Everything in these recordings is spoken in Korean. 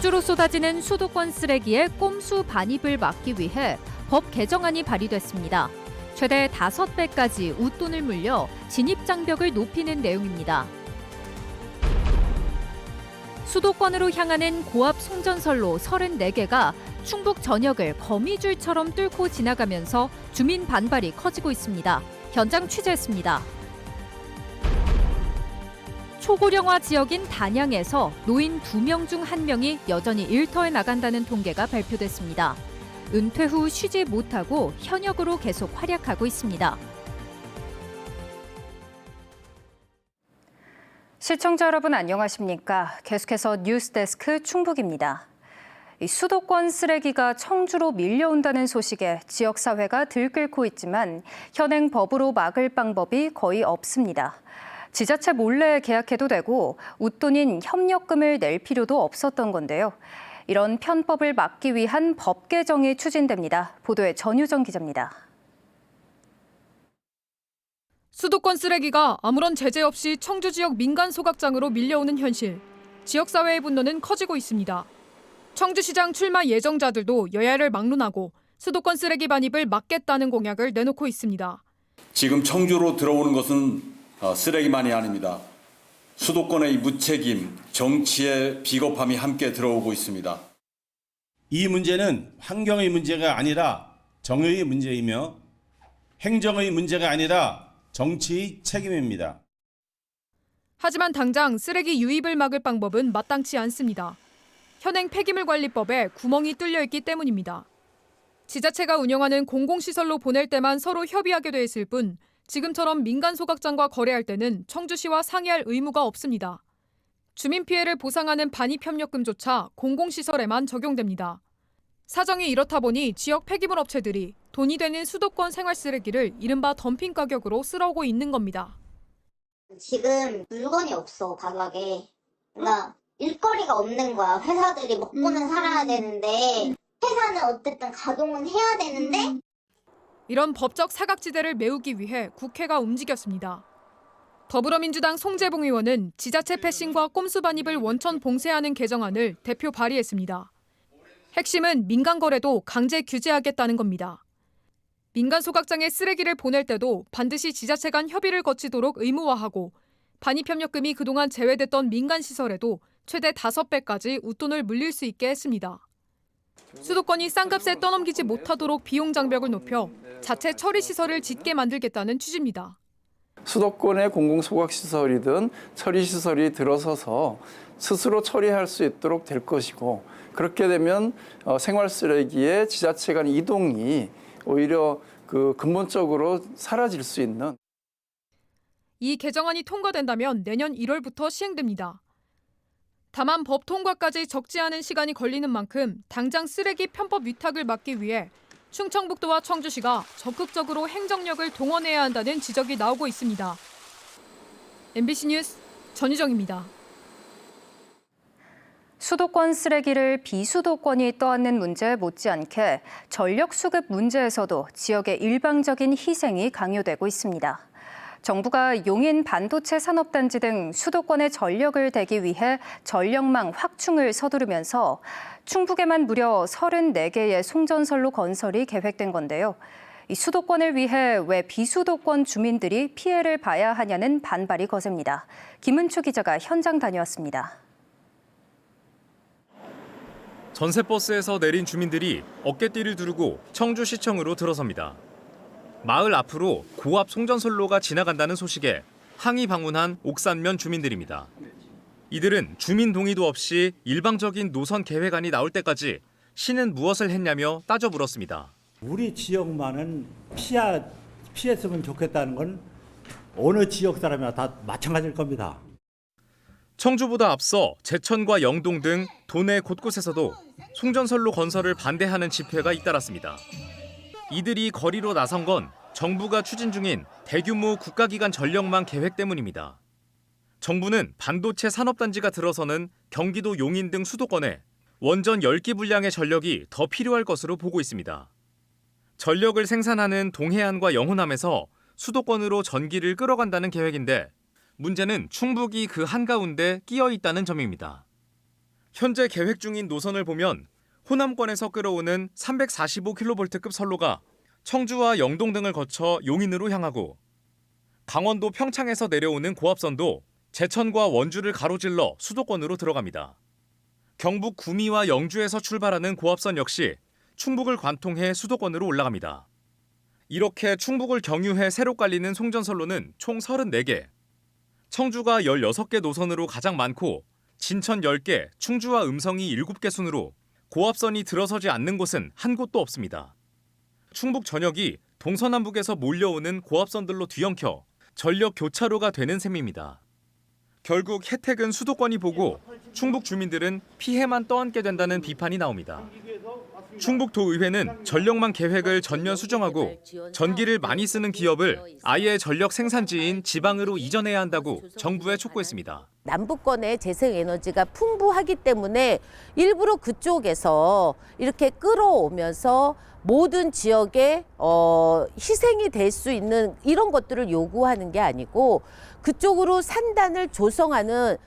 청주로 쏟아지는 수도권 쓰레기의 꼼수 반입을 막기 위해 법 개정안이 발의됐습니다. 최대 5배까지 웃돈을 물려 진입장벽을 높이는 내용입니다. 수도권으로 향하는 고압 송전선로 34개가 충북 전역을 거미줄처럼 뚫고 지나가면서 주민 반발이 커지고 있습니다. 현장 취재했습니다. 초고령화 지역인 단양에서 노인 2명 중 1명이 여전히 일터에 나간다는 통계가 발표됐습니다. 은퇴 후 쉬지 못하고 현역으로 계속 활약하고 있습니다. 시청자 여러분 안녕하십니까? 계속해서 뉴스데스크 충북입니다. 수도권 쓰레기가 청주로 밀려온다는 소식에 지역사회가 들끓고 있지만 현행 법으로 막을 방법이 거의 없습니다. 지자체 몰래 계약해도 되고 웃돈인 협력금을 낼 필요도 없었던 건데요. 이런 편법을 막기 위한 법 개정이 추진됩니다. 보도에 전유정 기자입니다. 수도권 쓰레기가 아무런 제재 없이 청주 지역 민간 소각장으로 밀려오는 현실. 지역사회의 분노는 커지고 있습니다. 청주시장 출마 예정자들도 여야를 막론하고 수도권 쓰레기 반입을 막겠다는 공약을 내놓고 있습니다. 지금 청주로 들어오는 것은 쓰레기만이 아닙니다. 수도권의 무책임, 정치의 비겁함이 함께 들어오고 있습니다. 이 문제는 환경의 문제가 아니라 정의의 문제이며 행정의 문제가 아니라 정치의 책임입니다. 하지만 당장 쓰레기 유입을 막을 방법은 마땅치 않습니다. 현행 폐기물관리법에 구멍이 뚫려 있기 때문입니다. 지자체가 운영하는 공공시설로 보낼 때만 서로 협의하게 돼 있을 뿐 지금처럼 민간 소각장과 거래할 때는 청주시와 상의할 의무가 없습니다. 주민 피해를 보상하는 반입협력금조차 공공시설에만 적용됩니다. 사정이 이렇다 보니 지역 폐기물 업체들이 돈이 되는 수도권 생활쓰레기를 이른바 덤핑 가격으로 쓸어오고 있는 겁니다. 지금 물건이 없어, 바닥에. 그러니까 일거리가 없는 거야. 회사들이 먹고는 살아야 되는데 회사는 어쨌든 가동은 해야 되는데 이런 법적 사각지대를 메우기 위해 국회가 움직였습니다. 더불어민주당 송재봉 의원은 지자체 패싱과 꼼수 반입을 원천 봉쇄하는 개정안을 대표 발의했습니다. 핵심은 민간 거래도 강제 규제하겠다는 겁니다. 민간 소각장에 쓰레기를 보낼 때도 반드시 지자체 간 협의를 거치도록 의무화하고 반입협력금이 그동안 제외됐던 민간 시설에도 최대 5배까지 웃돈을 물릴 수 있게 했습니다. 수도권이 싼값에 떠넘기지 못하도록 비용 장벽을 높여 자체 처리시설을 짓게 만들겠다는 취지입니다. 수도권의 공공소각시설이든 처리시설이 들어서서 스스로 처리할 수 있도록 될 것이고 그렇게 되면 생활쓰레기의 지자체 간 이동이 오히려 근본적으로 사라질 수 있는. 이 개정안이 통과된다면 내년 1월부터 시행됩니다. 다만 법 통과까지 적지 않은 시간이 걸리는 만큼 당장 쓰레기 편법 위탁을 막기 위해 충청북도와 청주시가 적극적으로 행정력을 동원해야 한다는 지적이 나오고 있습니다. MBC 뉴스 전유정입니다. 수도권 쓰레기를 비수도권이 떠안는 문제 못지않게 전력 수급 문제에서도 지역의 일방적인 희생이 강요되고 있습니다. 정부가 용인 반도체 산업단지 등 수도권의 전력을 대기 위해 전력망 확충을 서두르면서 충북에만 무려 34개의 송전선로 건설이 계획된 건데요. 이 수도권을 위해 왜 비수도권 주민들이 피해를 봐야 하냐는 반발이 거셉니다. 김은초 기자가 현장 다녀왔습니다. 전세버스에서 내린 주민들이 어깨띠를 두르고 청주시청으로 들어섭니다. 마을 앞으로 고압 송전선로가 지나간다는 소식에 항의 방문한 옥산면 주민들입니다. 이들은 주민 동의도 없이 일방적인 노선 계획안이 나올 때까지 시는 무엇을 했냐며 따져 물었습니다. 우리 지역만은 피했으면 좋겠다는 건 어느 지역 사람이나 다 마찬가지일 겁니다. 청주보다 앞서 제천과 영동 등 도내 곳곳에서도 송전선로 건설을 반대하는 집회가 잇따랐습니다. 이들이 거리로 나선 건 정부가 추진 중인 대규모 국가기관 전력망 계획 때문입니다. 정부는 반도체 산업단지가 들어서는 경기도 용인 등 수도권에 원전 10기 분량의 전력이 더 필요할 것으로 보고 있습니다. 전력을 생산하는 동해안과 영호남에서 수도권으로 전기를 끌어간다는 계획인데 문제는 충북이 그 한가운데 끼어 있다는 점입니다. 현재 계획 중인 노선을 보면 호남권에서 끌어오는 345kV급 선로가 청주와 영동 등을 거쳐 용인으로 향하고 강원도 평창에서 내려오는 고압선도 제천과 원주를 가로질러 수도권으로 들어갑니다. 경북 구미와 영주에서 출발하는 고압선 역시 충북을 관통해 수도권으로 올라갑니다. 이렇게 충북을 경유해 새로 깔리는 송전선로는 총 34개. 청주가 16개 노선으로 가장 많고 진천 10개, 충주와 음성이 7개 순으로 고압선이 들어서지 않는 곳은 한 곳도 없습니다. 충북 전역이 동서남북에서 몰려오는 고압선들로 뒤엉켜 전력 교차로가 되는 셈입니다. 결국 혜택은 수도권이 보고 충북 주민들은 피해만 떠안게 된다는 비판이 나옵니다. 충북도의회는 전력망 계획을 전면 수정하고 전기를 많이 쓰는 기업을 아예 전력 생산지인 지방으로 이전해야 한다고 정부에 촉구했습니다. 남북권의 재생에너지가 풍부하기 때문에 일부러 그쪽에서 이렇게 끌어오면서 모든 지역에 희생이 될 수 있는 이런 것들을 요구하는 게 아니고 그쪽으로 산단을 조성하는.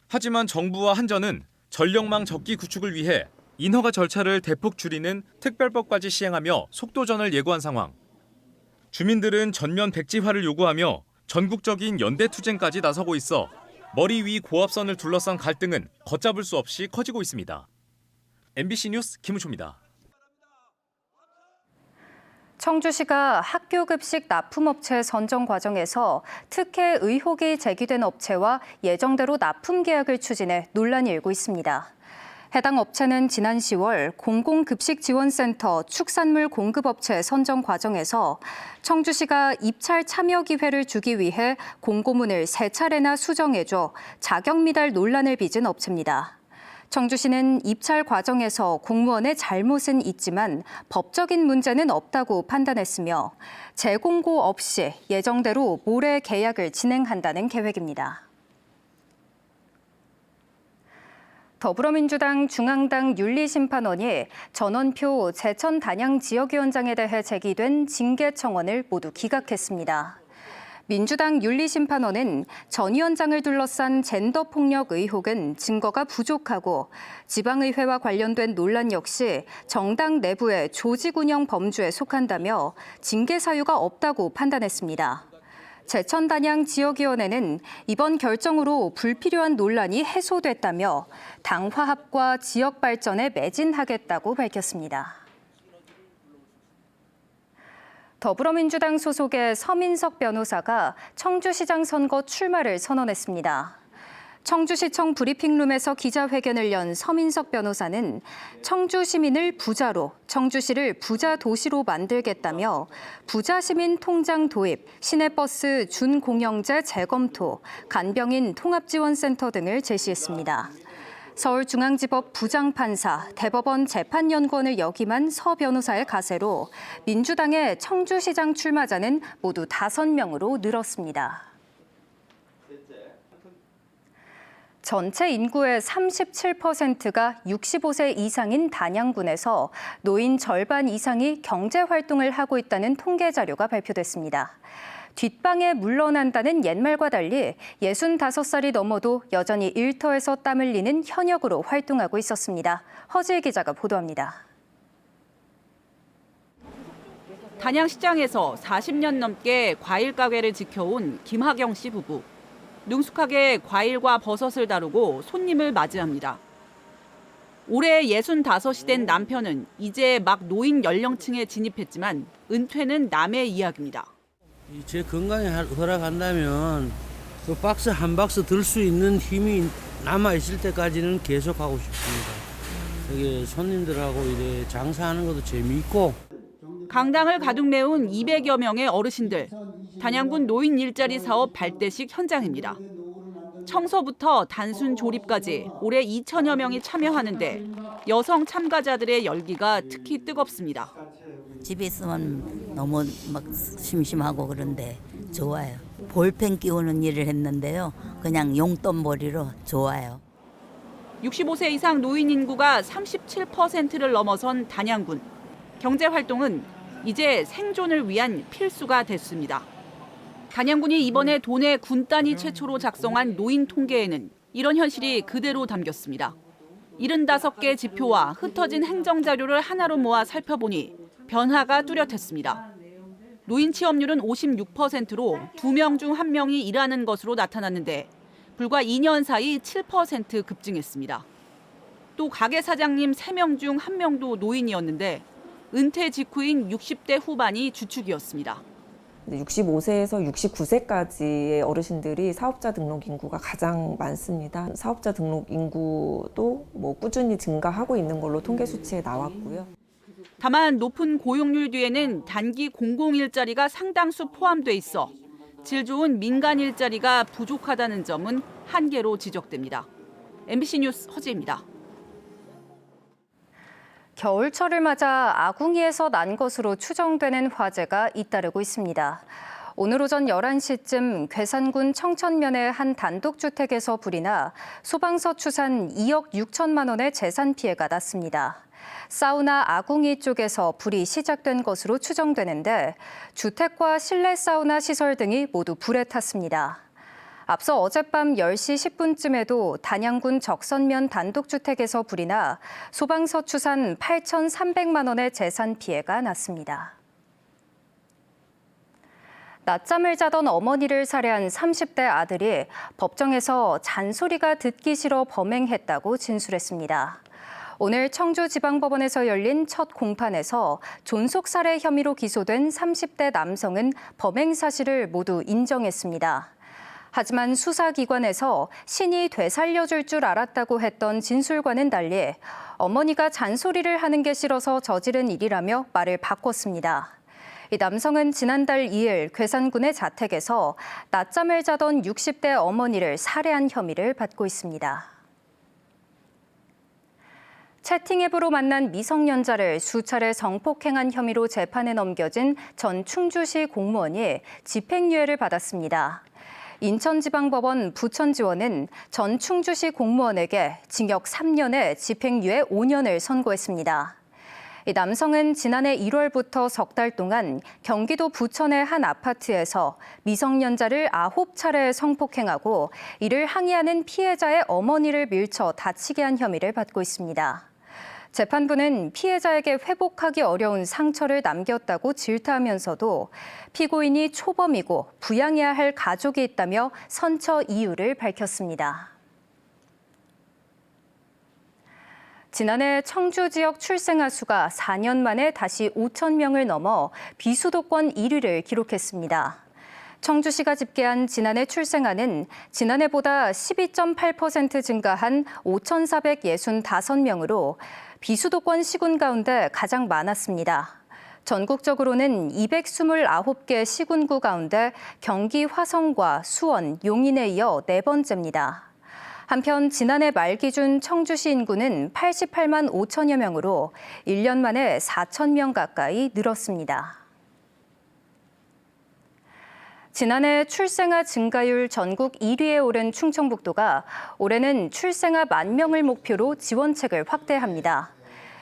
하지만 정부와 한전은 전력망 적기 구축을 위해 인허가 절차를 대폭 줄이는 특별법까지 시행하며 속도전을 예고한 상황. 주민들은 전면 백지화를 요구하며 전국적인 연대투쟁까지 나서고 있어 머리 위 고압선을 둘러싼 갈등은 걷잡을 수 없이 커지고 있습니다. MBC 뉴스 김우초입니다. 청주시가 학교급식 납품업체 선정 과정에서 특혜 의혹이 제기된 업체와 예정대로 납품 계약을 추진해 논란이 일고 있습니다. 해당 업체는 지난 10월 공공급식지원센터 축산물 공급업체 선정 과정에서 청주시가 입찰 참여 기회를 주기 위해 공고문을 3차례나 수정해줘 자격 미달 논란을 빚은 업체입니다. 청주시는 입찰 과정에서 공무원의 잘못은 있지만 법적인 문제는 없다고 판단했으며 재공고 없이 예정대로 모레 계약을 진행한다는 계획입니다. 더불어민주당 중앙당 윤리심판원이 전원표 제천 단양 지역위원장에 대해 제기된 징계 청원을 모두 기각했습니다. 민주당 윤리심판원은 전 위원장을 둘러싼 젠더폭력 의혹은 증거가 부족하고 지방의회와 관련된 논란 역시 정당 내부의 조직운영 범주에 속한다며 징계 사유가 없다고 판단했습니다. 제천 단양 지역위원회는 이번 결정으로 불필요한 논란이 해소됐다며 당 화합과 지역 발전에 매진하겠다고 밝혔습니다. 더불어민주당 소속의 서민석 변호사가 청주시장 선거 출마를 선언했습니다. 청주시청 브리핑룸에서 기자회견을 연 서민석 변호사는 청주 시민을 부자로, 청주시를 부자 도시로 만들겠다며 부자 시민 통장 도입, 시내버스 준공영제 재검토, 간병인 통합지원센터 등을 제시했습니다. 서울중앙지법 부장판사, 대법원 재판연구원을 역임한 서 변호사의 가세로 민주당의 청주시장 출마자는 모두 5명으로 늘었습니다. 전체 인구의 37%가 65세 이상인 단양군에서 노인 절반 이상이 경제활동을 하고 있다는 통계 자료가 발표됐습니다. 뒷방에 물러난다는 옛말과 달리 65살이 넘어도 여전히 일터에서 땀 흘리는 현역으로 활동하고 있었습니다. 허지혜 기자가 보도합니다. 단양시장에서 40년 넘게 과일 가게를 지켜온 김하경 씨 부부. 능숙하게 과일과 버섯을 다루고 손님을 맞이합니다. 올해 65이 된 남편은 이제 막 노인 연령층에 진입했지만 은퇴는 남의 이야기입니다. 제 건강에 허락한다면 그 박스 한 박스 들 수 있는 힘이 남아있을 때까지는 계속 하고 싶습니다. 여기 손님들하고 이래 장사하는 것도 재미있고. 강당을 가득 메운 200여 명의 어르신들. 단양군 노인 일자리 사업 발대식 현장입니다. 청소부터 단순 조립까지 올해 2천여 명이 참여하는데 여성 참가자들의 열기가 특히 뜨겁습니다. 집에 있으면 너무 막 심심하고 그런데 좋아요. 볼펜 끼우는 일을 했는데요. 그냥 용돈벌이로 좋아요. 65세 이상 노인 인구가 37%를 넘어선 단양군. 경제활동은 이제 생존을 위한 필수가 됐습니다. 단양군이 이번에 도내 군 단위 최초로 작성한 노인 통계에는 이런 현실이 그대로 담겼습니다. 75개 지표와 흩어진 행정자료를 하나로 모아 살펴보니 변화가 뚜렷했습니다. 노인 취업률은 56%로 2명 중 1명이 일하는 것으로 나타났는데 불과 2년 사이 7% 급증했습니다. 또 가게 사장님 3명 중 1명도 노인이었는데 은퇴 직후인 60대 후반이 주축이었습니다. 65세에서 69세까지의 어르신들이 사업자 등록 인구가 가장 많습니다. 사업자 등록 인구도 꾸준히 증가하고 있는 걸로 통계 수치에 나왔고요. 다만 높은 고용률 뒤에는 단기 공공 일자리가 상당수 포함돼 있어 질 좋은 민간 일자리가 부족하다는 점은 한계로 지적됩니다. MBC 뉴스 허지입니다. 겨울철을 맞아 아궁이에서 난 것으로 추정되는 화재가 잇따르고 있습니다. 오늘 오전 11시쯤 괴산군 청천면의 한 단독주택에서 불이 나 소방서 추산 2억 6천만 원의 재산 피해가 났습니다. 사우나 아궁이 쪽에서 불이 시작된 것으로 추정되는데 주택과 실내 사우나 시설 등이 모두 불에 탔습니다. 앞서 어젯밤 10시 10분쯤에도 단양군 적선면 단독주택에서 불이 나 소방서 추산 8,300만 원의 재산 피해가 났습니다. 낮잠을 자던 어머니를 살해한 30대 아들이 법정에서 잔소리가 듣기 싫어 범행했다고 진술했습니다. 오늘 청주지방법원에서 열린 첫 공판에서 존속살해 혐의로 기소된 30대 남성은 범행 사실을 모두 인정했습니다. 하지만 수사기관에서 신이 되살려줄 줄 알았다고 했던 진술과는 달리 어머니가 잔소리를 하는 게 싫어서 저지른 일이라며 말을 바꿨습니다. 이 남성은 지난달 2일 괴산군의 자택에서 낮잠을 자던 60대 어머니를 살해한 혐의를 받고 있습니다. 채팅앱으로 만난 미성년자를 수차례 성폭행한 혐의로 재판에 넘겨진 전 충주시 공무원이 집행유예를 받았습니다. 인천지방법원 부천지원은 전 충주시 공무원에게 징역 3년에 집행유예 5년을 선고했습니다. 이 남성은 지난해 1월부터 석 달 동안 경기도 부천의 한 아파트에서 미성년자를 9차례 성폭행하고 이를 항의하는 피해자의 어머니를 밀쳐 다치게 한 혐의를 받고 있습니다. 재판부는 피해자에게 회복하기 어려운 상처를 남겼다고 질타하면서도 피고인이 초범이고 부양해야 할 가족이 있다며 선처 이유를 밝혔습니다. 지난해 청주 지역 출생아 수가 4년 만에 다시 5천 명을 넘어 비수도권 1위를 기록했습니다. 청주시가 집계한 지난해 출생아는 지난해보다 12.8% 증가한 5,465명으로 비수도권 시군 가운데 가장 많았습니다. 전국적으로는 229개 시군구 가운데 경기 화성과 수원, 용인에 이어 네 번째입니다. 한편 지난해 말 기준 청주시 인구는 88만 5천여 명으로 1년 만에 4천 명 가까이 늘었습니다. 지난해 출생아 증가율 전국 1위에 오른 충청북도가 올해는 출생아 10,000명을 목표로 지원책을 확대합니다.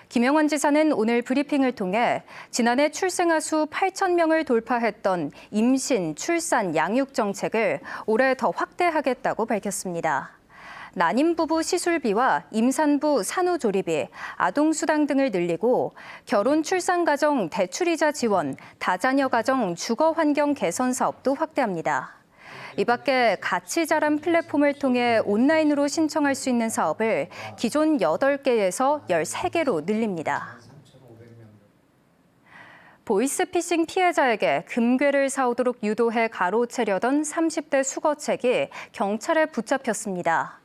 김영환 지사는 오늘 브리핑을 통해 지난해 출생아 수 8,000명을 돌파했던 임신, 출산, 양육 정책을 올해 더 확대하겠다고 밝혔습니다. 난임부부 시술비와 임산부 산후조리비, 아동수당 등을 늘리고 결혼 출산가정 대출이자 지원, 다자녀 가정 주거환경 개선 사업도 확대합니다. 이 밖에 가치자람 플랫폼을 통해 온라인으로 신청할 수 있는 사업을 기존 8개에서 13개로 늘립니다. 보이스피싱 피해자에게 금괴를 사오도록 유도해 가로채려던 30대 수거책이 경찰에 붙잡혔습니다.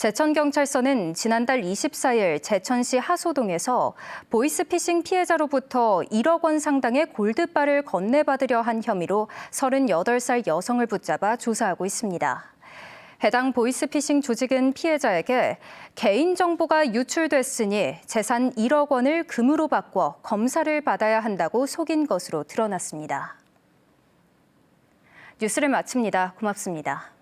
제천경찰서는 지난달 24일 제천시 하소동에서 보이스피싱 피해자로부터 1억 원 상당의 골드바를 건네받으려 한 혐의로 38살 여성을 붙잡아 조사하고 있습니다. 해당 보이스피싱 조직은 피해자에게 개인정보가 유출됐으니 재산 1억 원을 금으로 바꿔 검사를 받아야 한다고 속인 것으로 드러났습니다. 뉴스를 마칩니다. 고맙습니다.